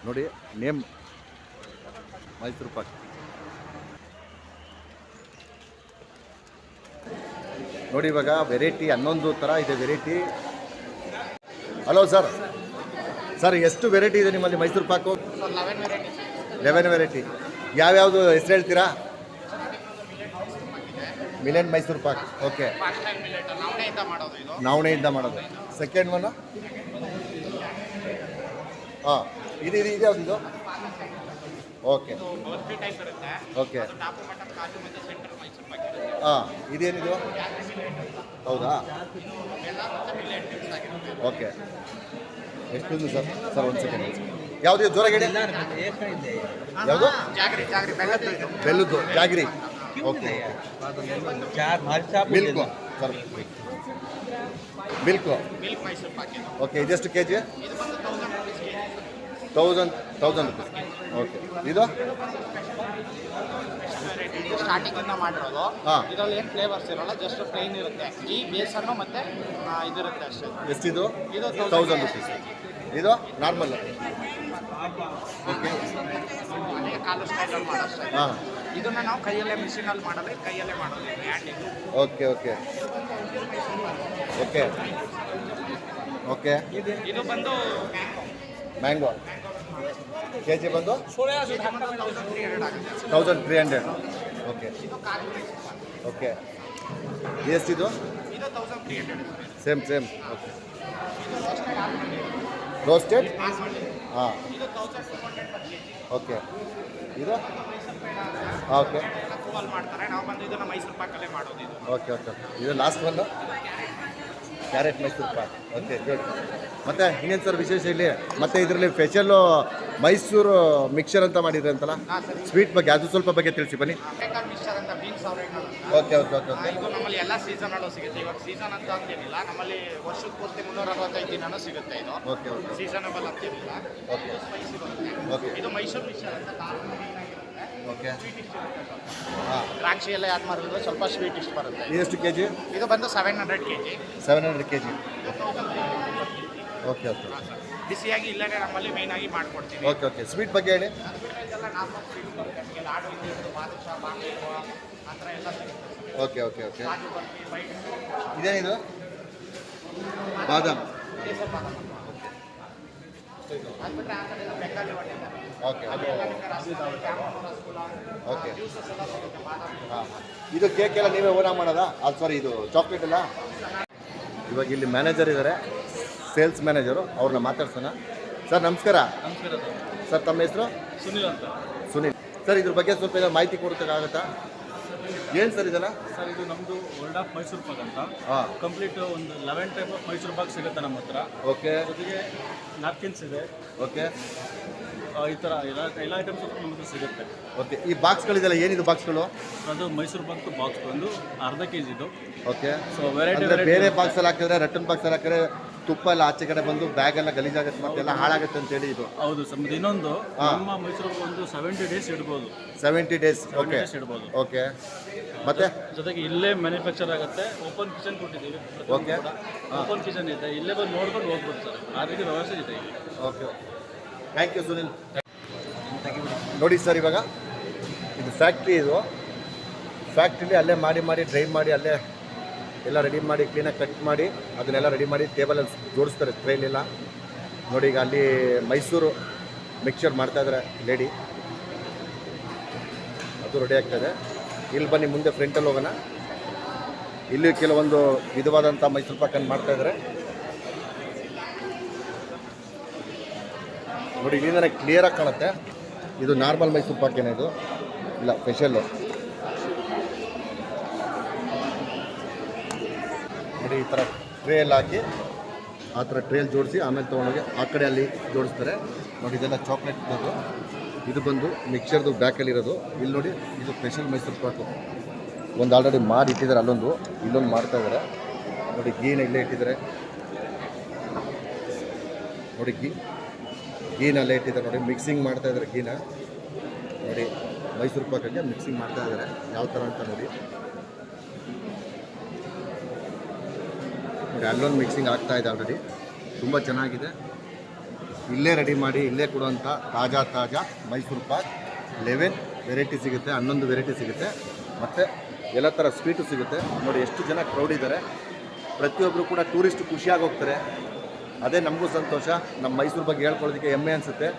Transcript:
ನೋಡಿ ನೇಮ್ ಮೈಸೂರು ಪಾಕ್. ನೋಡಿ ಇವಾಗ ವೆರೈಟಿ 11 ಥರ ಇದೆ ವೆರೈಟಿ. ಹಲೋ ಸರ್, ಸರ್ ಎಷ್ಟು ವೆರೈಟಿ ಇದೆ ನಿಮ್ಮಲ್ಲಿ ಮೈಸೂರು ಪಾಕು? 11 ವೆರೈಟಿ. ಯಾವ್ಯಾವುದು ಹೆಸರು ಹೇಳ್ತೀರಾ? ಮಿಲೆನ್ ಮೈಸೂರು ಪಾಕ್. ಓಕೆ, ನವಣೆಯಿಂದ ಮಾಡೋದು. ಸೆಕೆಂಡ್ ಒನ್ ಹಾಂ, ಇದು ಯಾವುದು ಇದು? ಓಕೆ ಓಕೆ ಹಾಂ, ಇದೇನಿದು? ಹೌದಾ? ಓಕೆ, ಎಷ್ಟೊಂದು ಸರ್? ಸರ್ ಒಂದು ಸೆಕೆಂಡ್, ಯಾವುದು ಜೋರಾಗಿ ಹೇಳಿ. ಯಾವುದು? ಬೆಲ್ಲದ್ದು jaggery. Okay, milk sir, milk. Okay, ಇದೆಷ್ಟು ಕೆ ಜಿ? 1000 ರುಪೀಸ್. ಓಕೆ, ಇದು ಸ್ಟಾರ್ಟಿಂಗ್ ಇಂದ ಮಾಡಿರೋದು. ಇದರಲ್ಲಿ ಏನು ಫ್ಲೇವರ್ಸ್ ಇರಲ್ಲ, ಜಸ್ಟ್ ಪ್ಲೇನ್ ಇರುತ್ತೆ. ಈ ಬೇಸನ್ನು ಮತ್ತೆ ಇದಿರುತ್ತೆ ಅಷ್ಟೇ. ಎಷ್ಟಿದು? ಇದು 1000 ರುಪೀಸ್. ಇದು ನಾರ್ಮಲ್. ಓಕೆ, ಕಾಲು ಸ್ಟೈಲಲ್ಲಿ ಮಾಡೋಷ್ಟೇ. ಹಾಂ, ಇದನ್ನ ನಾವು ಕೈಯಲ್ಲೇ ಮಿಷಿನಲ್ಲಿ ಮಾಡೋದು, ಕೈಯಲ್ಲೇ ಮಾಡೋದು handing. Okay okay okay okay. ಇದು ಬಂದು ಮ್ಯಾಂಗೋ ಕೆ ಜಿ ಬಂದು 1300. ಓಕೆ ಓಕೆ, ಎಷ್ಟಿದು? ಇದು 1300. ಸೇಮ್. Okay, roasted. ಹಾಂ, ಇದು 1200 per kg. ಓಕೆ, ಇದು ಓಕೆ ತಕ್ಕುವಲ್ಲಿ ಮಾಡ್ತಾರೆ. ನಾವು ಬಂದು ಇದನ್ನ ಮೈಸೂರು ಪಾಕಲ್ಲೇ ಮಾಡೋದು. ಇದು ಓಕೆ ಓಕೆ. ಇದು last one carrot Mysore pak. Okay, good. ಮತ್ತು ಇನ್ನೇನು ಸರ್ ವಿಶೇಷ ಇಲ್ಲಿ? ಮತ್ತು ಇದರಲ್ಲಿ ಸ್ಪೆಷಲ್ಲು ಮೈಸೂರು ಮಿಕ್ಸರ್ ಅಂತ ಮಾಡಿದ್ರೆ ಅಂತಲ್ಲ, ಸ್ವೀಟ್ ಬಗ್ಗೆ ಅದು ಸ್ವಲ್ಪ ಬಗ್ಗೆ ತಿಳಿಸಿ ಬನ್ನಿ. ಮಿಕ್ಸರ್ ಅಂತ ಬೀನ್ಸ್ ಅವರೆಕಾಳು. Okay okay okay okay. ಇದು ನಮ್ಮಲ್ಲಿ ಎಲ್ಲ ಸೀಸನಲ್ಲೂ ಸಿಗುತ್ತೆ. ಇವಾಗ ಸೀಸನ್ ಅಂತ ಅಂತೇನಿಲ್ಲ, ನಮ್ಮಲ್ಲಿ ವರ್ಷಕ್ಕೆ ಪೂರ್ತಿ 365 ದಿನನೂ ಸಿಗುತ್ತೆ. ಇದು ಓಕೆ ಓಕೆ ಸೀಸನಬಲ್ ಅಂತೇನಿಲ್ಲ. ಓಕೆ ಸ್ಪೈಸಿ ಬರುತ್ತೆ. ಓಕೆ. ಇದು ಮೈಸೂರು ಮಿಕ್ಸರ್ ಅಂತ ಓಕೆ. ಸ್ವೀಟ್ ಇಷ್ಟು ಬರುತ್ತೆ. ಹಾಂ, ದ್ರಾಕ್ಷಿ ಎಲ್ಲ ಆ್ಯಡ್ ಮಾಡಿದ್ರೆ ಸ್ವಲ್ಪ ಸ್ವೀಟ್ ಇಷ್ಟು ಬರುತ್ತೆ. ಇದೆಷ್ಟು ಕೆ ಜಿ? ಇದು ಬಂದು 700 kg. 700 kg. ಓಕೆ ಓಕೆ ಬಿಸಿಯಾಗಿ ಇಲ್ಲೇ ನಮ್ಮಲ್ಲಿ ಮೇಯ್ನಾಗಿ ಮಾಡ್ಕೊಡ್ತೀವಿ. Okay okay. ಸ್ವೀಟ್ ಬಗ್ಗೆ ಹೇಳಿ. ಇದೆಲ್ಲ ನಾರ್ಮಲ್ ಸ್ವೀಟ್ ಬರುತ್ತೆ. ನಮಗೆ ಲಾಡು ಇದೆ, ಬಾದುಷಾ, ಬಾಂಗ್ಲೀವು ಆ ಥರ ಎಲ್ಲ ಸಿಗುತ್ತೆ. Okay okay okay. Kaju barfi, white ಇದೇನಿದು? ಬಾದಾಮ್. ಕೇಸರ್ ಬಾದಾಮ್. ಅದು ಬಿಟ್ಟರೆ ಆ ಕಡೆ ಎಲ್ಲ ಬೆಂಗಾಲಿ ವಡೆ ಇದೆ. ಓಕೆ ಅದೆಲ್ಲ ನಿಮಗೆ ರಸಗುಲ್ಲ, ಜಾಮೂನು, ರಸಗುಲ್ಲ, ಓಕೆ. ಜ್ಯೂಸಸ್ ಎಲ್ಲ ಸಿಗುತ್ತೆ. ಬಾದಾಮ್. ಹಾಂ, ಇದು ಕೇಕ್ ಎಲ್ಲ ನೀವೇ ಓನಾ ಮಾಡೋದಾ? ಅದು ಸಾರಿ, ಇದು ಚಾಕ್ಲೇಟ್ ಎಲ್ಲ? ಇವಾಗ ಇಲ್ಲಿ ಮ್ಯಾನೇಜರ್ ಇದ್ದಾರೆ, ಸೇಲ್ಸ್ ಮ್ಯಾನೇಜರು, ಅವ್ರನ್ನ ಮಾತಾಡ್ಸೋಣ. ಸರ್ ನಮಸ್ಕಾರ. ನಮಸ್ಕಾರ ಸರ್, ತಮ್ಮ ಹೆಸರು? ಸುನಿಲ್ ಅಂತ. ಸುನಿಲ್ ಸರ್, ಇದ್ರ ಬಗ್ಗೆ ಸ್ವಲ್ಪ ಏನೋ ಮಾಹಿತಿ ಕೊಡೋಕ್ಕಾಗತ್ತಾ? ಏನು ಸರ್ ಇದೆಲ್ಲ? ಸರ್, ಇದು ನಮ್ಮದು ವರ್ಲ್ಡ್ ಆಫ್ ಮೈಸೂರು ಪಾಕ್ ಅಂತ. ಹಾಂ, ಕಂಪ್ಲೀಟ್ ಒಂದು 11 ಟೈಪ್ ಆಫ್ ಮೈಸೂರು ಪಾಕ್ ಸಿಗುತ್ತೆ ನಮ್ಮ ಹತ್ರ. ಓಕೆ ಜೊತೆಗೆ ನಾಪ್ಕಿನ್ಸ್ ಇದೆ. ಓಕೆ ಈ ಥರ ಎಲ್ಲ ಐಟಮ್ಸ್ ನಮ್ಮ ಹತ್ರ ಸಿಗುತ್ತೆ. ಓಕೆ. ಈ ಬಾಕ್ಸ್ಗಳಿದೆಲ್ಲ ಏನಿದು ಬಾಕ್ಸ್ಗಳು? ಅದು ಮೈಸೂರು ಪಾಕ್ ಬಾಕ್ಸ್ ಬಂದು ಅರ್ಧ kg ಇದು. ಓಕೆ. ಸೊ ವೆರೈಟಿ ಬೇರೆ ಬಾಕ್ಸಲ್ಲಿ ಹಾಕಿದ್ರೆ, ರಟ್ಟನ್ ಬಾಕ್ಸಲ್ಲಿ ಹಾಕಿದ್ರೆ ತುಪ್ಪ ಎಲ್ಲ ಆಚೆ ಕಡೆ ಬಂದು ಬ್ಯಾಗ್ ಎಲ್ಲ ಗಲೀಜಾಗುತ್ತೆ, ಮತ್ತೆ ಎಲ್ಲ ಹಾಳಾಗುತ್ತೆ ಅಂತೇಳಿ ಇದು. ಹೌದು ಸರ್. ಮತ್ತು ಇನ್ನೊಂದು ನಮ್ಮ ಮೈಸೂರು ಒಂದು 70 ಡೇಸ್ ಇಡ್ಬೋದು. 70 ಡೇಸ್. ಓಕೆ ಇಡ್ಬೋದು. ಓಕೆ. ಮತ್ತೆ ಜೊತೆಗೆ ಇಲ್ಲೇ ಮ್ಯಾನುಫ್ಯಾಕ್ಚರ್ ಆಗುತ್ತೆ. ಓಪನ್ ಕಿಚನ್ ಕೊಟ್ಟಿದ್ದೀವಿ. ಓಕೆ. ಓಪನ್ ಕಿಚನ್ ಇದೆ, ಇಲ್ಲೇ ಬಂದು ನೋಡ್ಕೊಂಡು ಹೋಗ್ಬೋದು ಸರ್. ಆ ರೀತಿ ವ್ಯವಸ್ಥೆ ಇದೆ. Okay, thank you Sunil. ನೋಡಿ ಸರ್, ಇವಾಗ ಇದು ಫ್ಯಾಕ್ಟ್ರಿ. ಇದು ಫ್ಯಾಕ್ಟ್ರಿಲಿ ಅಲ್ಲೇ ಮಾಡಿ ಡ್ರೈ ಮಾಡಿ ಅಲ್ಲೇ ಎಲ್ಲ ರೆಡಿ ಮಾಡಿ ಕ್ಲೀನಾಗಿ ಕಟ್ ಮಾಡಿ ಅದನ್ನೆಲ್ಲ ರೆಡಿ ಮಾಡಿ ಟೇಬಲಲ್ಲಿ ಜೋಡಿಸ್ತಾರೆ ಟ್ರೈಲೆಲ್ಲ. ನೋಡಿ, ಈಗ ಅಲ್ಲಿ ಮೈಸೂರು ಮಿಕ್ಸರ್ ಮಾಡ್ತಾಯಿದ್ದಾರೆ ಲೇಡಿ, ಅದು ರೆಡಿ ಆಗ್ತಾಯಿದೆ. ಇಲ್ಲಿ ಬನ್ನಿ, ಮುಂದೆ ಫ್ರಂಟಲ್ಲಿ ಹೋಗೋಣ. ಇಲ್ಲಿ ಕೆಲವೊಂದು ವಿಧವಾದಂಥ ಮೈಸೂರು ಪಾಕನ್ನು ಮಾಡ್ತಾಯಿದ್ದಾರೆ. ನೋಡಿ, ಇಲ್ಲಿಂದನೇ ಕ್ಲಿಯರಾಗಿ ಕಾಣುತ್ತೆ. ಇದು ನಾರ್ಮಲ್ ಮೈಸೂರು ಪಾಕ್ ಏನಿದು ಇಲ್ಲ, ಸ್ಪೆಷಲ್ಲು. ನೋಡಿ, ಈ ಥರ ಟ್ರೇಯಲ್ಲಿ ಹಾಕಿ ಆ ಥರ ಟ್ರೇಯಲ್ಲಿ ಜೋಡಿಸಿ ಆಮೇಲೆ ತೊಗೊಂಡೋಗಿ ಆ ಕಡೆ ಅಲ್ಲಿ ಜೋಡಿಸ್ತಾರೆ. ನೋಡಿ, ಇದೆಲ್ಲ ಚಾಕ್ಲೇಟ್ ಇರೋದು. ಇದು ಬಂದು ಮಿಕ್ಸರ್ದು ಬ್ಯಾಕಲ್ಲಿರೋದು. ಇಲ್ಲಿ ನೋಡಿ, ಇದು ಸ್ಪೆಷಲ್ ಮೈಸೂರು ಪಾಕು. ಒಂದು ಆಲ್ರೆಡಿ ಮಾಡಿ ಇಟ್ಟಿದ್ದಾರೆ, ಇಲ್ಲೊಂದು ಮಾಡ್ತಾಯಿದ್ದಾರೆ. ನೋಡಿ, ಗೀನ ಇಲ್ಲೇ ಇಟ್ಟಿದ್ದಾರೆ. ನೋಡಿ, ಗೀನಲ್ಲೇ ಇಟ್ಟಿದ್ದಾರೆ. ನೋಡಿ, ಮಿಕ್ಸಿಂಗ್ ಮಾಡ್ತಾಯಿದ್ದಾರೆ ಗೀನ. ನೋಡಿ, ಮೈಸೂರು ಪಾಕಕ್ಕೆ ಮಿಕ್ಸಿಂಗ್ ಮಾಡ್ತಾಯಿದ್ದಾರೆ ಯಾವ ಥರ ಅಂತ ನೋಡಿ. ನೋಡಿ, ಅಲ್ಲೊಂದು ಮಿಕ್ಸಿಂಗ್ ಆಗ್ತಾಯಿದೆ ಆಲ್ರೆಡಿ. ತುಂಬ ಚೆನ್ನಾಗಿದೆ. ಇಲ್ಲೇ ರೆಡಿ ಮಾಡಿ ಇಲ್ಲೇ ಕೊಡುವಂಥ ತಾಜಾ ಮೈಸೂರು ಪಾಕ್ 11 ವೆರೈಟಿ ಸಿಗುತ್ತೆ, 11 ವೆರೈಟಿ ಸಿಗುತ್ತೆ, ಮತ್ತು ಎಲ್ಲ ಥರ ಸ್ವೀಟು ಸಿಗುತ್ತೆ. ನೋಡಿ ಎಷ್ಟು ಜನ ಕ್ರೌಡ್ ಇದ್ದಾರೆ, ಪ್ರತಿಯೊಬ್ಬರು ಕೂಡ ಟೂರಿಸ್ಟ್ ಖುಷಿಯಾಗಿ ಹೋಗ್ತಾರೆ. ಅದೇ ನಮಗೂ ಸಂತೋಷ, ನಮ್ಮ ಮೈಸೂರು ಬಗ್ಗೆ ಹೇಳ್ಕೊಳ್ಳೋದಕ್ಕೆ ಹೆಮ್ಮೆ ಅನಿಸುತ್ತೆ.